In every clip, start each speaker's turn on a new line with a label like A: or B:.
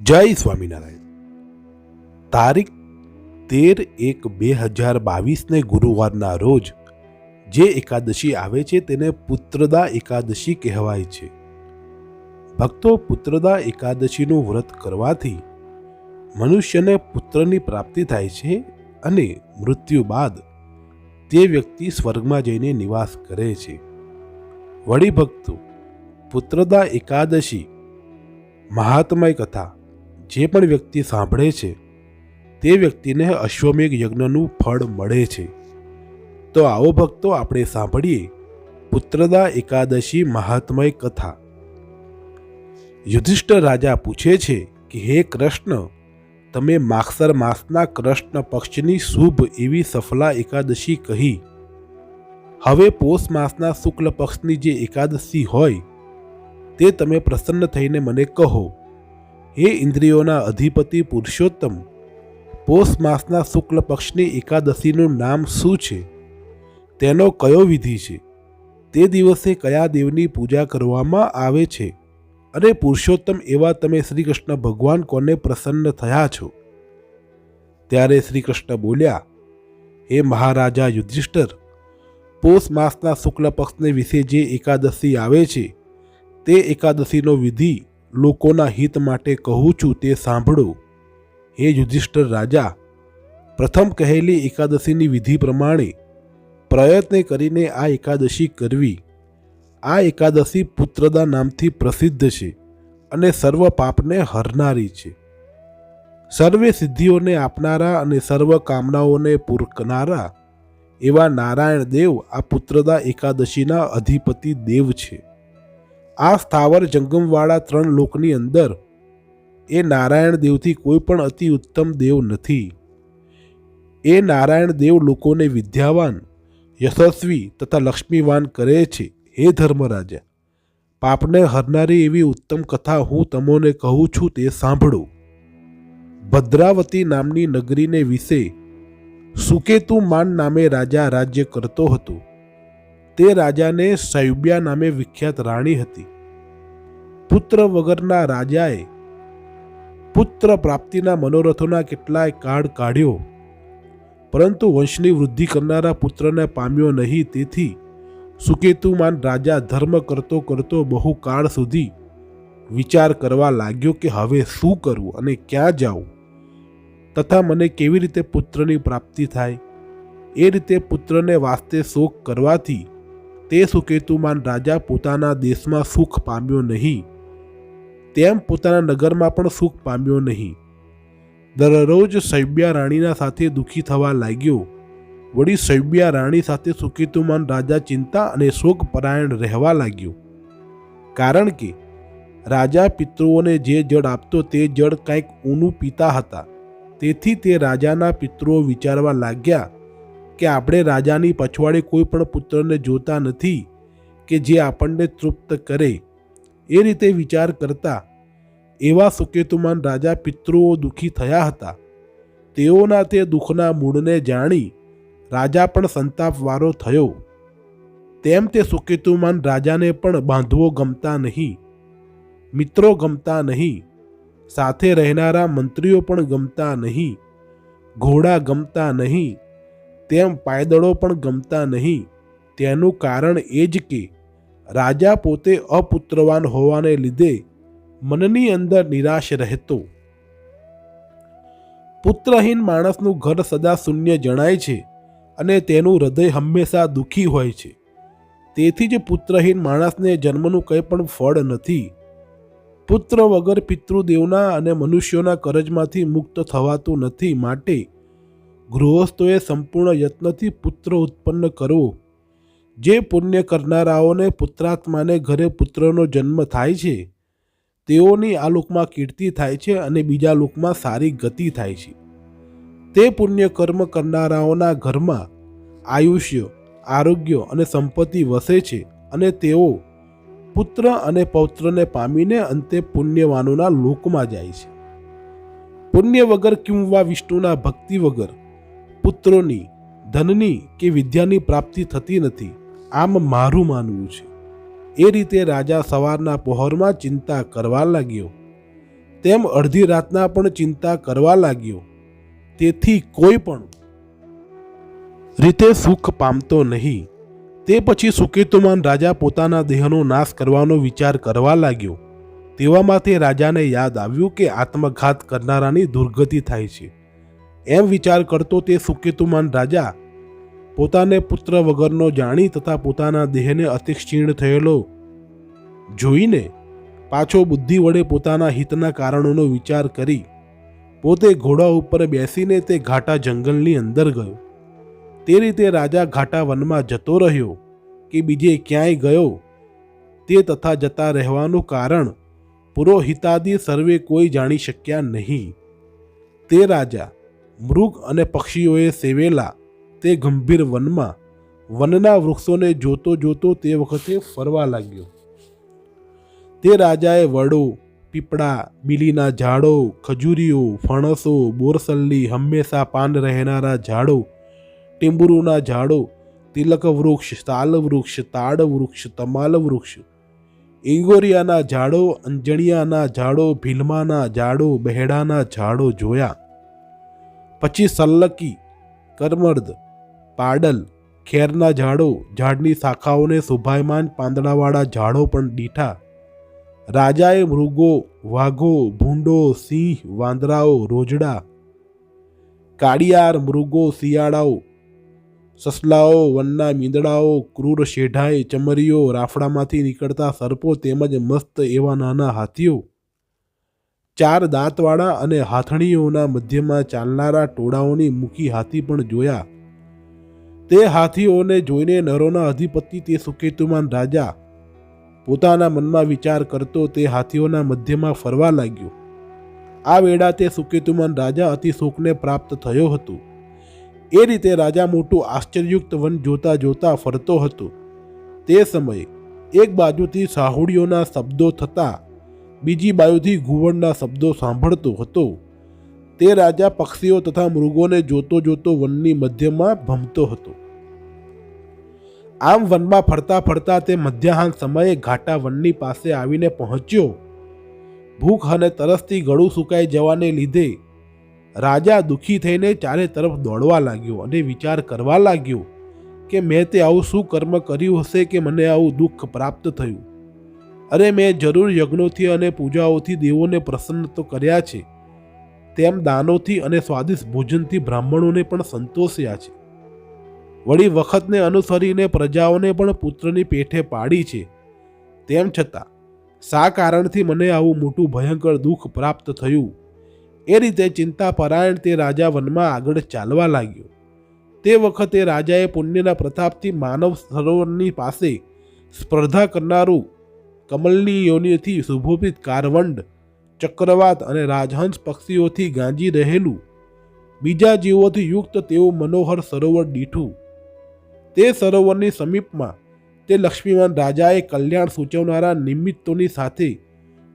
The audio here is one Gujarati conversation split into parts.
A: જય સ્વામિનારાયણ। તારીખ 13/1/2022 ગુરુવારના રોજ જે એકાદશી આવે છે તેને પુત્રદા એકાદશી કહેવાય છે। ભક્તો, પુત્રદા એકાદશીનું વ્રત કરવાથી મનુષ્યને પુત્રની પ્રાપ્તિ થાય છે અને મૃત્યુ બાદ તે વ્યક્તિ સ્વર્ગમાં જઈને નિવાસ કરે છે। વળી ભક્તો, પુત્રદા એકાદશી મહાત્મય કથા જે પણ વ્યક્તિ સાંભળે છે તે વ્યક્તિને અશ્વમેઘ યજ્ઞનું ફળ મળે છે। તો આવો ભક્તો, આપણે સાંભળીએ પુત્રદા એકાદશી મહાત્મય કથા। યુધિષ્ઠિર રાજા પૂછે છે કે હે કૃષ્ણ, તમે માગસર માસના કૃષ્ણ પક્ષની શુભ એવી સફલા એકાદશી કહી, હવે પોષ માસના શુક્લ પક્ષની જે એકાદશી હોય તે તમે પ્રસન્ન થઈને મને કહો। હે ઇન્દ્રિયોના અધિપતિ પુરુષોત્તમ, પોષ માસના શુક્લ પક્ષની એકાદશીનું નામ શું છે? તેનો કયો વિધિ છે? તે દિવસે કયા દેવની પૂજા કરવામાં આવે છે? અને પુરુષોત્તમ એવા તમે શ્રી કૃષ્ણ ભગવાન કોને પ્રસન્ન થયા છો? ત્યારે શ્રી કૃષ્ણ બોલ્યા, હે મહારાજા યુધિષ્ઠિર, પોષ માસના શુક્લ પક્ષને વિશે જે એકાદશી આવે છે તે એકાદશીનો વિધિ લોકોના હિત માટે કહું છું, તે સાંભળો। હે યુધિષ્ઠિર રાજા, પ્રથમ કહેલી એકાદશીની વિધિ પ્રમાણે પ્રયત્ન કરીને આ એકાદશી કરવી। આ એકાદશી પુત્રદા નામથી પ્રસિદ્ધ છે અને સર્વ પાપને હરનારી છે, સર્વે સિદ્ધિઓને આપનારા અને સર્વ કામનાઓને પૂરકનારા એવા નારાયણ દેવ આ પુત્રદા એકાદશીના અધિપતિ દેવ છે। આ સ્થાવર જંગમવાળા 3 લોકની અંદર એ નારાયણ દેવથી કોઈ પણ અતિ ઉત્તમ દેવ નથી। એ નારાયણ દેવ લોકોને વિદ્યાવાન, યશસ્વી તથા લક્ષ્મીવાન કરે છે। હે ધર્મરાજા, પાપને હરનારી એવી ઉત્તમ કથા હું તમોને કહું છું, તે સાંભળો। ભદ્રાવતી નામની નગરીને વિશે સુકેતુમાન નામે રાજા રાજ્ય કરતો હતો। તે રાજાને શૈબ્યા નામે વિખ્યાત રાણી હતી। પુત્ર વગરના રાજાએ પુત્ર પ્રાપ્તિના મનોરથોના કેટલાય કાળ કાઢ્યો, પરંતુ વંશની વૃદ્ધિ કરનારા પુત્રને પામ્યો નહીં। તેથી સુકેતુમાન રાજા ધર્મ કરતો કરતો બહુ કાળ સુધી વિચાર કરવા લાગ્યો કે હવે શું કરવું અને ક્યાં જાઉં, તથા મને કેવી રીતે પુત્રની પ્રાપ્તિ થાય। એ રીતે પુત્રને વાસ્તે શોક કરવાથી તે સુકેતુમાન રાજા પોતાના દેશમાં સુખ પામ્યો નહીં, તેમ પોતાના નગરમાં પણ સુખ પામ્યો નહીં। દરરોજ શૈબ્યા રાણીના સાથે દુઃખી થવા લાગ્યો। વળી શૈબ્યા રાણી સાથે સુકેતુમાન રાજા ચિંતા અને શોક પરાયણ રહેવા લાગ્યો, કારણ કે રાજા પિતૃઓને જે જળ આપતો તે જળ કંઈક ઊનું પીતા હતા। તેથી તે રાજાના પિતૃઓ વિચારવા લાગ્યા કે આપણે રાજાની પછવાડે કોઈ પણ પુત્રને જોતા નથી કે જે આપણને તૃપ્ત કરે। એ રીતે વિચાર કરતા એવા સુકેતુમાન રાજા પિતૃઓ દુઃખી થયા હતા। તેઓના તે દુઃખના મૂળને જાણી રાજા પણ સંતાપવાળો થયો। તેમ તે સુકેતુમાન રાજાને પણ બાંધવો ગમતા નહીં, મિત્રો ગમતા નહીં, સાથે રહેનારા મંત્રીઓ પણ ગમતા નહીં, ઘોડા ગમતા નહીં, તેમ પાયદળો પણ ગમતા નહીં। તેનું કારણ એ જ કે રાજા પોતે અપુત્રવાન હોવાને લીધે મનની અંદર નિરાશ રહેતો। પુત્રહીન માણસનું ઘર સદા શૂન્ય જણાય છે અને તેનું હૃદય હંમેશા દુઃખી હોય છે। તેથી જ પુત્રહીન માણસને જન્મનું કંઈ પણ ફળ નથી। પુત્ર વગર પિતૃદેવના અને મનુષ્યોના કરજમાંથી મુક્ત થવાતું નથી। માટે ગૃહસ્થોએ સંપૂર્ણ યત્નથી પુત્ર ઉત્પન્ન કરવો। જે પુણ્ય કરનારાઓને પુત્રાત્માને ઘરે પુત્રનો જન્મ થાય છે તેઓની આ લોકમાં કીર્તિ થાય છે અને બીજા લોકમાં સારી ગતિ થાય છે। તે પુણ્ય કર્મ કરનારાઓના ઘરમાં આયુષ્ય, આરોગ્ય અને સંપત્તિ વસે છે અને તેઓ પુત્ર અને પૌત્રને પામીને અંતે પુણ્યવાનોના લોકમાં જાય છે। પુણ્ય વગર કિંવા વિષ્ણુના ભક્તિ વગર પુત્રોની, ધનની કે વિદ્યાની પ્રાપ્તિ થતી નથી, આમ મારું માનવું છે। એ રીતે રાજા સવારના પહોરમાં ચિંતા કરવા લાગ્યો। તેમ અડધી રાતના પણ ચિંતા કરવા લાગ્યો. તેથી કોઈ પણ રીતે સુખ પામતો નહીં. તે પછી સુકેતુમાન રાજા પોતાના દેહનો નાશ કરવાનો વિચાર કરવા લાગ્યો. તેવામાં તે રાજાને યાદ આવ્યું કે આત્મઘાત કરનારાની દુર્ગતિ થાય છે. એમ વિચાર કરતો તે સુકેતુમાન રાજા પોતાને પુત્ર વગરનો જાણી તથા પોતાના દેહને અતિક્ષીણ થયેલો જોઈને પાછો બુદ્ધિ વડે પોતાના હિતના કારણોનો વિચાર કરી પોતે ઘોડા ઉપર બેસીને તે ઘાટા જંગલની અંદર ગયો. તે રીતે રાજા ઘાટા વનમાં જતો રહ્યો કે બીજે ક્યાંય ગયો તે તથા જતા રહેવાનું કારણ પુરોહિતાદિ સર્વે કોઈ જાણી શક્યા નહીં. તે રાજા મૃગ અને પક્ષીઓએ સેવેલા તે ગંભીર વનમાં વનના વૃક્ષોને જોતો જોતો તે વખતે ફરવા લાગ્યો. તે રાજાએ વડો, પીપળા, બીલીના ઝાડો, ખજૂરીઓ, ફણસો, બોરસલ્લી, હંમેશા પાન રહેનારા ઝાડો, ટીંબુરુના ઝાડો, તિલક વૃક્ષ, તાલ વૃક્ષ, તાડ વૃક્ષ, તમાલ વૃક્ષ, ઇંગોરિયાના ઝાડો, અંજણિયાના ઝાડો, ભીલમાના ઝાડો, બહેડાના ઝાડો જોયા. પછી સલ્લકી, કરમર્દ, પાડલ, ખેરના ઝાડો, ઝાડની શાખાઓને શોભાયમાન પાંદડાવાળા ઝાડો પણ દીઠા. રાજાએ મૃગો, વાઘો, ભૂંડો, સિંહ, વાંદરાઓ, રોજડા, કાળિયાર, મૃગો, શિયાળાઓ, સસલાઓ, વનના મીંદડાઓ, ક્રૂર શેઢાઈ, ચમરીઓ, રાફડામાંથી નીકળતા સર્પો તેમજ મસ્ત એવા નાના હાથીઓ, 4 દાંતવાળા અને હાથણીઓના મધ્યમાં ચાલનારા ટોળાઓની મુખી હાથી પણ જોયા. તે હાથીઓને જોઈને નરોના અધિપતિ તે સુકેતુમાન રાજા પોતાના મનમાં વિચાર કરતો તે હાથીઓના મધ્યમાં ફરવા લાગ્યો. આ વેળા તે સુકેતુમાન રાજા અતિ સુખને પ્રાપ્ત થયો હતો. એ રીતે રાજા મોટું આશ્ચર્યયુક્ત વન જોતા જોતા ફરતો હતો. તે સમયે એક બાજુથી સાહુડીઓના શબ્દો થતા બીજી બાજુથી ઘુવડના શબ્દો સાંભળતો હતો. તે રાજા પક્ષીઓ તથા મૃગોને જોતો જોતો વનની મધ્યમાં ભમતો હતો. આમ વનમાં ફરતા ફરતા તે મધ્યાહન સમયે ઘાટા વનની પાસે આવીને પહોંચ્યો. ભૂખ અને તરસથી ગળું સુકાઈ જવાને લીધે રાજા દુઃખી થઈને ચારે તરફ દોડવા લાગ્યો અને વિચાર કરવા લાગ્યો કે મેં તે આવું શું કર્મ કર્યું હશે કે મને આવું દુઃખ પ્રાપ્ત થયું. અરે મેં જરૂર યજ્ઞોથી અને પૂજાઓથી દેવોને પ્રસન્ન તો કર્યા છે, તેમ દાનોથી અને સ્વાદિષ્ટ ભોજનથી બ્રાહ્મણોને પણ સંતોષ્યા છે. વળી વખતને અનુસરીને પ્રજાઓને પણ પુત્રની પેઠે પાડી છે. તેમ છતાં શા કારણથી મને આવું મોટું ભયંકર દુઃખ પ્રાપ્ત થયું? એ રીતે ચિંતા પરાયણ તે રાજા વનમાં આગળ ચાલવા લાગ્યો. તે વખતે રાજાએ પુણ્યના પ્રતાપથી માનવ સરોવરની પાસે સ્પર્ધા કરનારું કમલની યોનિથી સુશોભિત કારવંડ, ચક્રવાત અને રાજહંસ પક્ષીઓથી ગાંજી રહેલું બીજા જીવોથી યુક્ત તેવું મનોહર સરોવર દીઠું. તે સરોવરની સમીપમાં તે લક્ષ્મીવાન રાજાએ કલ્યાણ સૂચવનારા નિમિત્તોની સાથે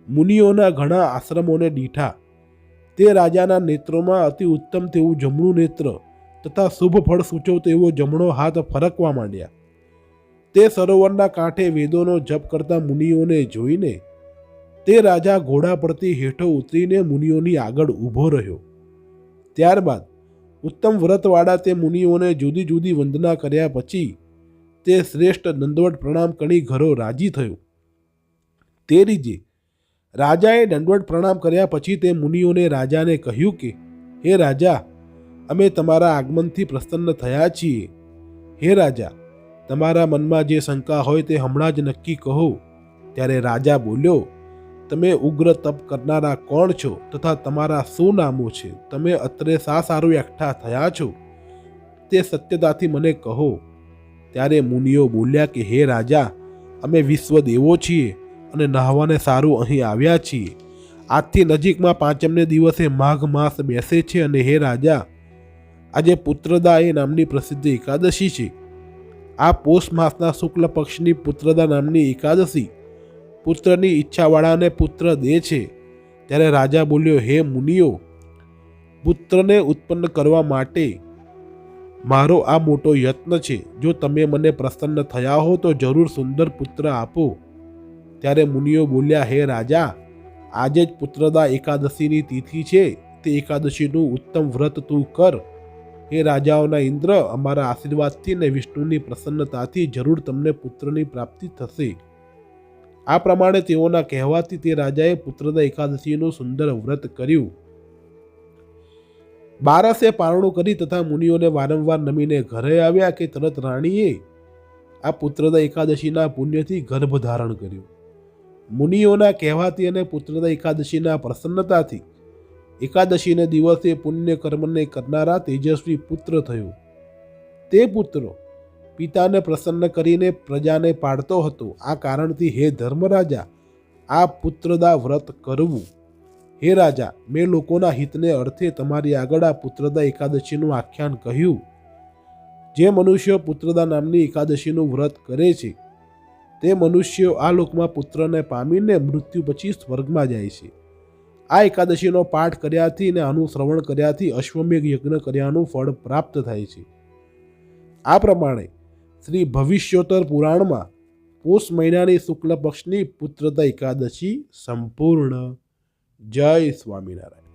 A: મુનિઓના ઘણા આશ્રમોને દીઠા. તે રાજાના નેત્રોમાં અતિ ઉત્તમ તેવું જમણું નેત્ર તથા શુભ ફળ સૂચવતો એવો જમણો હાથ ફરકવા માંડ્યા. તે સરોવરના કાંઠે વેદોનો જપ કરતા મુનિઓને જોઈને તે રાજા ઘોડા પરથી હેઠો ઉતરીને મુનિઓની આગળ ઊભો રહ્યો. ત્યારબાદ ઉત્તમ વ્રતવાળા તે મુનિઓને જુદી જુદી વંદના કર્યા પછી તે શ્રેષ્ઠ દંડવટ પ્રણામ કરી ઘરો રાજી થયો. તે રીતે રાજાએ દંડવટ પ્રણામ કર્યા પછી તે મુનિઓને રાજાને કહ્યું કે હે રાજા, અમે તમારા આગમનથી પ્રસન્ન થયા છીએ. હે રાજા, તમારા મનમાં જે શંકા હોય તે હમણાં જ નક્કી કહો. ત્યારે રાજા બોલ્યો, તમે ઉગ્ર તપ કરનારા કોણ છો તથા તમારા શું નામો છે? તમે અત્રે શા સારું એકઠા થયા છો તે સત્યતાથી મને કહો. ત્યારે મુનિઓ બોલ્યા કે હે રાજા, અમે વિશ્વ દેવો છીએ અને નહાવાને સારું અહીં આવ્યા છીએ. આજથી નજીકમાં પાંચમને દિવસે માઘ માસ બેસે છે અને હે રાજા, આજે પુત્રદા એ નામની પ્રસિદ્ધ એકાદશી છે. આ પોષ માસના શુક્લ પક્ષની પુત્રદા નામની એકાદશી પુત્રની ઈચ્છાવાળાને પુત્ર દે છે. ત્યારે રાજા બોલ્યો, હે મુનિઓ, પુત્રને ઉત્પન્ન કરવા માટે મારો આ મોટો યત્ન છે. જો તમે મને પ્રસન્ન થયા હો તો જરૂર સુંદર પુત્ર આપો. ત્યારે મુનિઓ બોલ્યા, હે રાજા, આજે જ પુત્રદા એકાદશીની તિથિ છે, તે એકાદશીનું ઉત્તમ વ્રત તું કર. હે રાજાઓના ઇન્દ્ર, અમારા આશીર્વાદથી ને વિષ્ણુની પ્રસન્નતાથી જરૂર તમને પુત્રની પ્રાપ્તિ થશે. આ પ્રમાણે તેઓના કહેવાથી તે રાજાએ પુત્રદા એકાદશીનું સુંદર વ્રત કર્યું. બારસે પારણું કરી તથા મુનિઓને વારંવાર નમીને ઘરે આવ્યા કે તરત રાણીએ આ પુત્રદા એકાદશીના પુણ્યથી ગર્ભ ધારણ કર્યું. મુનિઓના કહેવાથી અને પુત્રદા એકાદશીના પ્રસન્નતાથી એકાદશીને દિવસે પુણ્ય કર્મને કરનારા તેજસ્વી પુત્ર થયો. તે પુત્રો પિતાને પ્રસન્ન કરીને પ્રજાને પાડતો હતો. આ કારણથી હે ધર્મરાજા, આ પુત્રદા વ્રત કરવું. હે રાજા, મેં લોકોના હિતને અર્થે તમારી આગળ આ પુત્રદા એકાદશીનું આખ્યાન કહ્યું. જે મનુષ્યો પુત્રદા નામની એકાદશીનું વ્રત કરે છે તે મનુષ્યો આ લોકમાં પુત્રને પામીને મૃત્યુ પછી સ્વર્ગમાં જાય છે. આ એકાદશીનો પાઠ કર્યાથી અને આનું શ્રવણ કર્યાથી અશ્વમેઘ યજ્ઞ કર્યાનું ફળ પ્રાપ્ત થાય છે. આ પ્રમાણે શ્રી ભવિષ્યોત્તર પુરાણમાં પોષ મહિનાની શુક્લ પક્ષની પુત્રદા એકાદશી સંપૂર્ણ. જય સ્વામિનારાયણ.